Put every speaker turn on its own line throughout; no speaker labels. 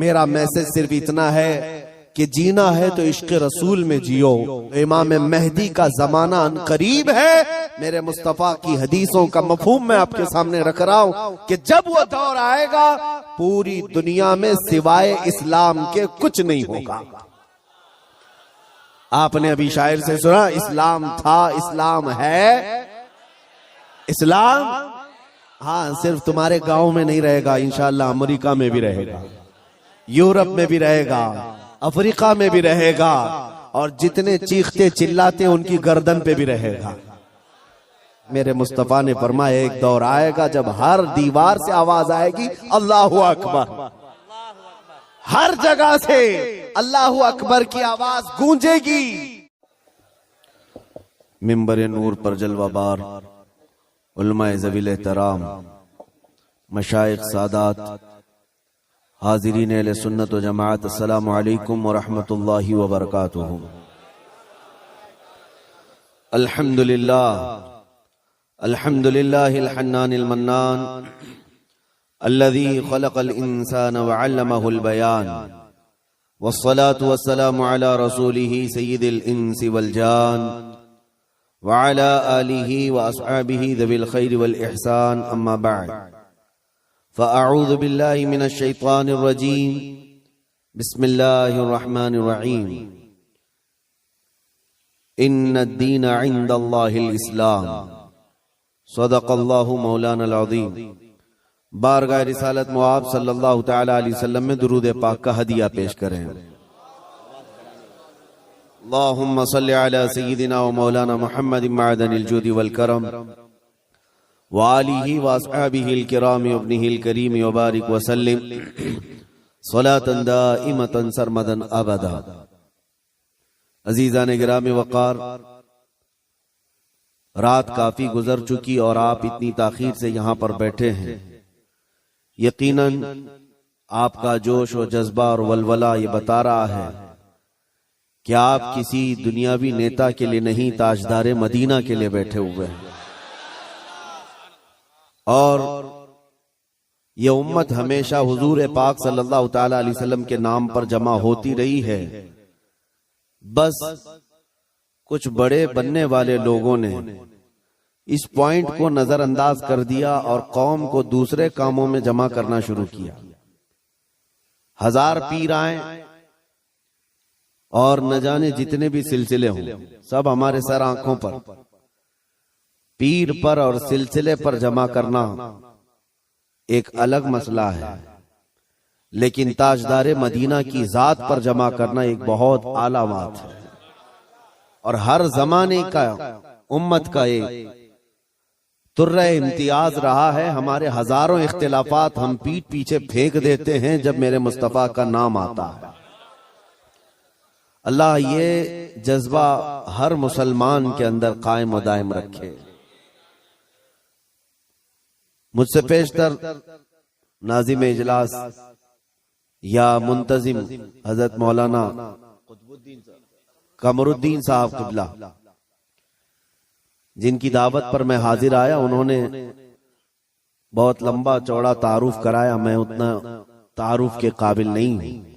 میرا میسج صرف اتنا ہے کہ جینا ہے تو عشق رسول میں جیو. امام مہدی کا زمانہ ان قریب ہے. میرے مصطفیٰ کی حدیثوں کا مفہوم میں آپ کے سامنے رکھ رہا ہوں کہ جب وہ دور آئے گا پوری دنیا میں سوائے اسلام کے کچھ نہیں ہوگا. آپ نے ابھی شاعر سے سنا اسلام تھا اسلام ہے. اسلام ہاں صرف تمہارے گاؤں میں نہیں رہے گا، انشاءاللہ امریکہ میں بھی رہے گا، یورپ میں بھی رہے گا، افریقہ میں بھی رہے گا، اور جتنے چیختے چلاتے ان کی گردن پہ بھی رہے گا. میرے مصطفیٰ نے فرمایا ایک دور آئے گا جب ہر دیوار سے آواز آئے گی اللہ اکبر. ہر جگہ سے اللہ اکبر کی آواز گونجے گی. منبر نور پر جلوہ بار علماء ذویل احترام، مشائخ سادات، حاضرین اہل سنت و جماعت، السلام علیکم ورحمۃ اللہ وبرکاتہ. الحمدللہ الحنان المنان الذي خلق الانسان وعلمه البيان، والصلاة والسلام على رسوله سيد الانس والجان وعلى آله واصحابه ذوي الخير والاحسان. اما بعد فاعوذ بالله من الشيطان الرجيم. بسم الله الرحمن الرحيم. ان الدين عند الله الاسلام. صدق اللہ مولانا العظیم. بارگاہ رسالت مواب صلی اللہ تعالی علیہ وسلم میں درود پاک کا ہدیہ پیش کریں. اللہم صلی علی سیدنا و مولانا محمد معدن الجود والکرم وآلہ واصحابہ الکرام وابنہ الکریم وبارک وسلم صلاة دائمتا سرمدا ابدا. عزیزان گرامی وقار، رات کافی گزر چکی اور آپ اتنی تاخیر سے یہاں پر بیٹھے ہیں. یقیناً آپ کا جوش و جذبہ اور ولولہ یہ بتا رہا ہے کہ آپ کسی دنیاوی نیتا کے لیے نہیں، تاجدار مدینہ کے لیے بیٹھے ہوئے ہیں. اور یہ امت ہمیشہ حضور پاک صلی اللہ تعالی علیہ وسلم کے نام پر جمع ہوتی رہی ہے. بس کچھ بڑے بننے والے لوگوں نے اس پوائنٹ کو نظر انداز کر دیا اور قوم کو دوسرے کاموں میں جمع کرنا شروع کیا. ہزار پیر آئیں اور نہ جانے جتنے بھی سلسلے ہوں، سب ہمارے سر آنکھوں پر. پیر پر اور سلسلے پر جمع کرنا ایک الگ مسئلہ ہے، لیکن تاجدار مدینہ کی ذات پر جمع کرنا ایک بہت اعلیٰ بات ہے. اور ہر زمانے کا امت کا ایک ترہ امتیاز رہا ہے. ہمارے ہزاروں اختلافات ہم پیٹ پیچھے پھینک دیتے ہیں جب میرے مصطفیٰ کا نام آتا ہے. اللہ یہ جذبہ ہر مسلمان کے اندر قائم و دائم رکھے. مجھ سے پیشتر ناظم اجلاس یا منتظم حضرت مولانا قمر الدین صاحب قبلہ، جن کی دعوت پر میں حاضر آیا، انہوں نے بہت لمبا چوڑا تعارف کرایا. میں اتنا تعارف کے قابل نہیں ہوں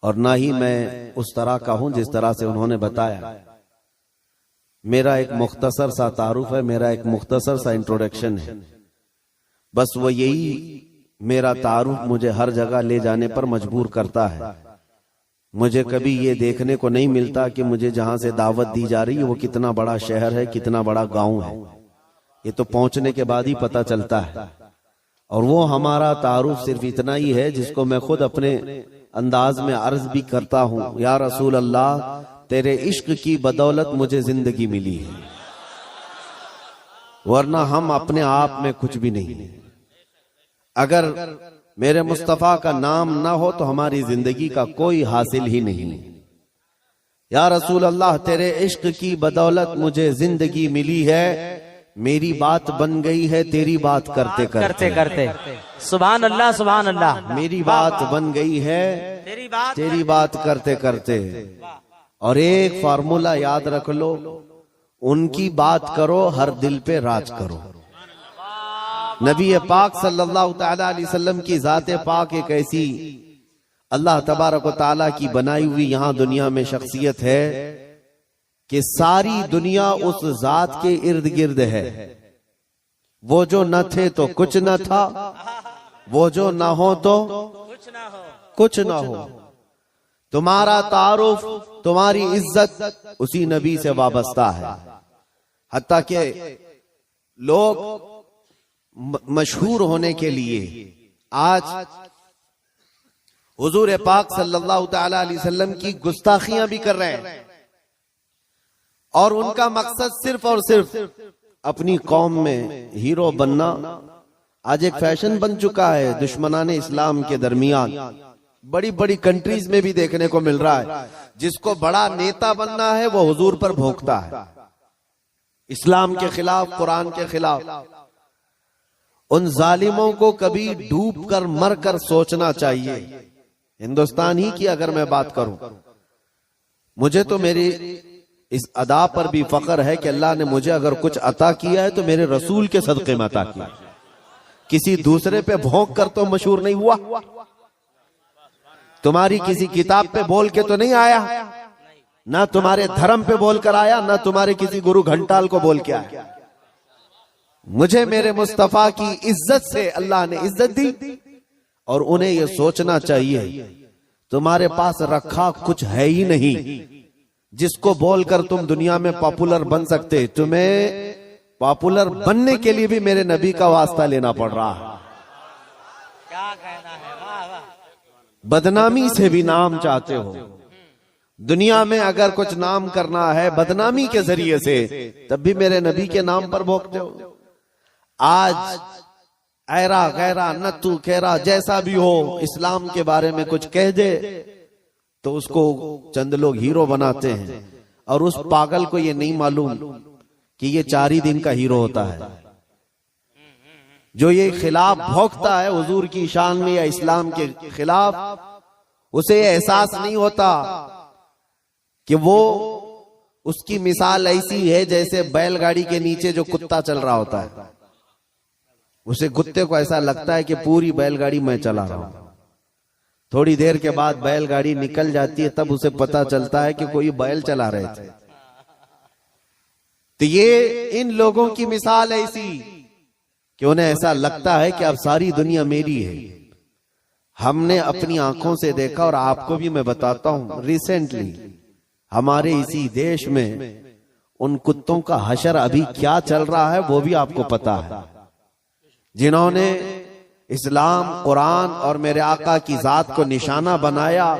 اور نہ ہی میں اس طرح کا ہوں جس طرح سے انہوں نے بتایا. میرا ایک مختصر سا تعارف ہے، میرا ایک مختصر سا انٹروڈکشن ہے. بس وہ یہی میرا تعارف مجھے ہر جگہ لے جانے پر مجبور کرتا ہے. مجھے کبھی یہ دیکھنے کو نہیں ملتا کہ مجھے جہاں سے دعوت دی جا رہی ہے وہ کتنا بڑا شہر ہے، کتنا بڑا گاؤں ہے. یہ تو پہنچنے کے بعد ہی پتہ چلتا ہے. اور وہ ہمارا تعارف صرف اتنا ہی ہے جس کو میں خود اپنے انداز میں عرض بھی کرتا ہوں، یا رسول اللہ تیرے عشق کی بدولت مجھے زندگی ملی ہے، ورنہ ہم اپنے آپ میں کچھ بھی نہیں. اگر میرے مصطفیٰ کا نام نہ ہو تو ہماری زندگی کا کوئی حاصل ہی نہیں. یا رسول اللہ تیرے عشق کی بدولت مجھے زندگی ملی ہے، میری بات بن گئی ہے تیری بات کرتے کرتے.
سبحان اللہ سبحان اللہ.
میری بات بن گئی ہے تیری بات کرتے کرتے. اور ایک فارمولا یاد رکھ لو، ان کی بات کرو ہر دل پہ راج کرو. نبی پاک صلی اللہ تعالی علیہ وسلم کی ذات پاک ایک ایسی اللہ تبارک و تعالیٰ کی بنائی ہوئی یہاں دنیا میں شخصیت ہے کہ ساری دنیا اس ذات کے ارد گرد ہے. وہ جو نہ تھے تو کچھ نہ تھا، وہ جو نہ ہو تو کچھ نہ ہو. تمہارا تعارف، تمہاری عزت اسی نبی سے وابستہ ہے. حتیٰ کہ لوگ مشہور ہونے کے لیے آج حضور پاک صلی اللہ تعالی علیہ وسلم کی گستاخیاں بھی کر رہے ہیں، اور ان کا مقصد صرف اور صرف اپنی قوم میں ہیرو بننا آج ایک فیشن بن چکا ہے دشمنان اسلام کے درمیان. بڑی بڑی کنٹریز میں بھی دیکھنے کو مل رہا ہے جس کو بڑا نیتا بننا ہے وہ حضور پر بھونکتا ہے، اسلام کے خلاف، قرآن کے خلاف. ان ظالموں کو کبھی ڈوب کر مر کر سوچنا چاہیے. ہندوستان ہی کی اگر میں بات کروں، مجھے تو میری اس ادا پر بھی فخر ہے کہ اللہ نے مجھے اگر کچھ عطا کیا ہے تو میرے رسول کے صدقے میں عطا کیا. کسی دوسرے پہ بھونک کر تو مشہور نہیں ہوا. تمہاری کسی کتاب پہ بول کے تو نہیں آیا، نہ تمہارے دھرم پہ بول کر آیا، نہ تمہارے کسی گرو گھنٹال کو بول کے آیا. مجھے میرے مصطفیٰ کی عزت سے اللہ نے عزت دی، اور انہیں یہ سوچنا چاہیے تمہارے پاس رکھا کچھ ہے ہی نہیں جس کو بول کر تم دنیا میں پاپولر بن سکتے. تمہیں پاپولر بننے کے لیے بھی میرے نبی کا واسطہ لینا پڑ رہا ہے.
کیا کہنا ہے، واہ واہ.
بدنامی سے بھی نام چاہتے ہو. دنیا میں اگر کچھ نام کرنا ہے بدنامی کے ذریعے سے، تب بھی میرے نبی کے نام پر بھونکتے ہو. آج ایرا غیرا نتو کہرا جیسا بھی ہو، اسلام کے بارے میں کچھ کہہ دے تو اس کو چند لوگ ہیرو بناتے ہیں، اور اس پاگل کو یہ نہیں معلوم کہ یہ 4 ہی دن کا ہیرو ہوتا ہے. جو یہ خلاف بھونکتا ہے حضور کی شان میں یا اسلام کے خلاف، اسے یہ احساس نہیں ہوتا کہ وہ اس کی مثال ایسی ہے جیسے بیل گاڑی کے نیچے جو کتا چل رہا ہوتا ہے. اسے کتے کو ایسا لگتا ہے کہ پوری بیل گاڑی میں چلا رہا ہوں. تھوڑی دیر کے بعد بیل گاڑی نکل جاتی ہے، تب اسے پتا چلتا ہے کہ کوئی بیل چلا رہے تھے. تو یہ ان لوگوں کی مثال ایسی کہ انہیں ایسا لگتا ہے کہ اب ساری دنیا میری ہے. ہم نے اپنی آنکھوں سے دیکھا، اور آپ کو بھی میں بتاتا ہوں، ریسنٹلی ہمارے اسی دیش میں ان کتوں کا حشر ابھی کیا چل رہا ہے وہ بھی آپ کو پتا ہے. جنہوں نے اسلام، قرآن اور میرے آقا کی ذات کو نشانہ بنایا،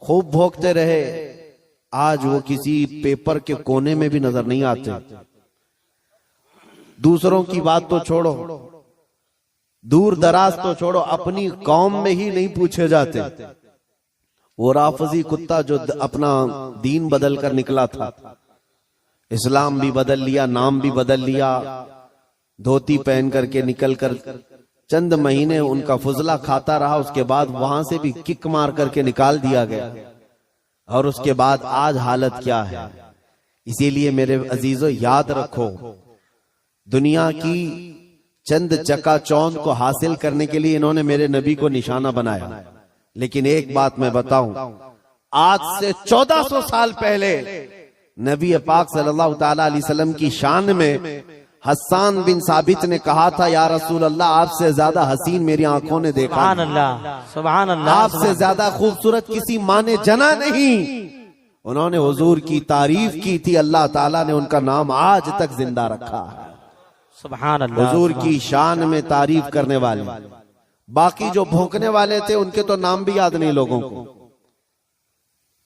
خوب بھونکتے رہے، آج وہ کسی پیپر کے کونے میں بھی نظر نہیں آتے. دوسروں کی بات تو چھوڑو، دور دراز تو چھوڑو، اپنی قوم میں ہی نہیں پوچھے جاتے. وہ رافضی کتا جو اپنا دین بدل کر نکلا تھا، اسلام بھی بدل لیا، نام بھی بدل لیا، دھوتی پہن کر کے نکل کر چند مہینے ان کا فضلہ کھاتا رہا، اس کے بعد وہاں سے بھی کک مار کر کے نکال دیا گیا. اور اس کے بعد آج حالت کیا ہے. اسی لیے میرے عزیزو یاد رکھو، دنیا کی چند چکا چوند کو حاصل کرنے کے لیے انہوں نے میرے نبی کو نشانہ بنایا. لیکن ایک بات میں بتاؤں، آج سے 1400 سال پہلے نبی پاک صلی اللہ تعالی علیہ وسلم کی شان میں حسان بن ثابت نے کہا تھا، یا رسول اللہ آپ سے زیادہ حسین میری آنکھوں نے دیکھا،
سبحان اللہ، سبحان اللہ،
آپ سے زیادہ خوبصورت کسی ماں نے جنا نہیں. انہوں نے حضور کی تعریف کی تھی، اللہ تعالیٰ نے ان کا نام آج تک زندہ رکھا ہے.
سبحان اللہ.
حضور کی شان میں تعریف کرنے والے. باقی جو بھونکنے والے تھے ان کے تو نام بھی یاد نہیں لوگوں کو.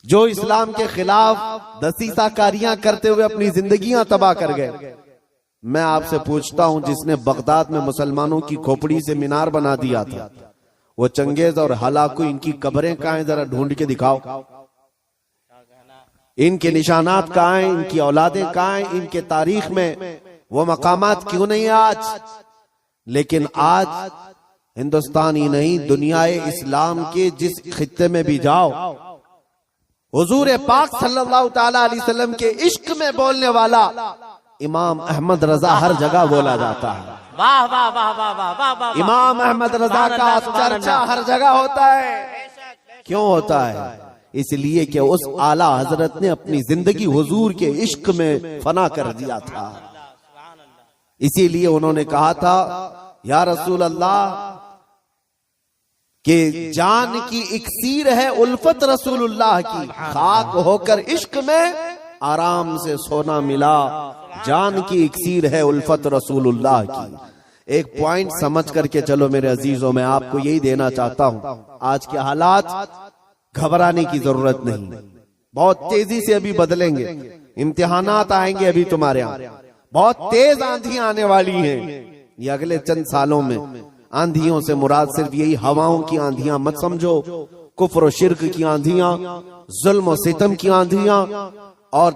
جو اسلام کے خلاف دسیسہ کاریاں کرتے ہوئے اپنی زندگیاں تباہ کر گئے. میں آپ سے پوچھتا ہوں، جس نے بغداد میں مسلمانوں کی کھوپڑی سے مینار بنا دیا تھا، وہ چنگیز اور ہلاکو، ان کی قبریں کہاں ہیں؟ ذرا ڈھونڈ کے دکھاؤ. ان کے نشانات کہاں ہیں؟ ان کی اولادیں کہاں ہیں؟ ان کے تاریخ میں وہ مقامات کیوں نہیں آج؟ لیکن آج ہندوستان ہی نہیں، دنیا اسلام کے جس خطے میں بھی جاؤ، حضور پاک صلی اللہ تعالی علیہ وسلم کے عشق میں بولنے والا امام احمد رضا ہر جگہ بولا جاتا ہے.
واہ واہ واہ واہ واہ واہ واہ.
امام احمد رضا کا چرچا ہر جگہ ہوتا ہے. کیوں ہوتا ہے؟ اس لیے کہ اس اعلی حضرت نے اپنی زندگی حضور کے عشق میں فنا کر دیا تھا. اسی لیے انہوں نے کہا تھا یا رسول اللہ کہ جان کی اکسیر ہے الفت رسول اللہ کی، خاک ہو کر عشق میں آرام سے سونا ملا، جان کی اکسیر ہے الفت رسول اللہ کی. ایک پوائنٹ سمجھ کر کے چلو میرے عزیزوں، میں آپ کو یہی دینا چاہتا ہوں، آج کے حالات گھبرانے کی ضرورت نہیں، بہت تیزی سے ابھی بدلیں گے، امتحانات آئیں گے ابھی تمہارے ہاں، بہت تیز آندھیاں آنے والی ہیں یہ اگلے چند سالوں میں. آندھیوں سے مراد صرف یہی ہواؤں کی آندھیاں مت سمجھو، کفر و شرک کی آندھیاں، ظلم و ستم کی آندھیاں، اور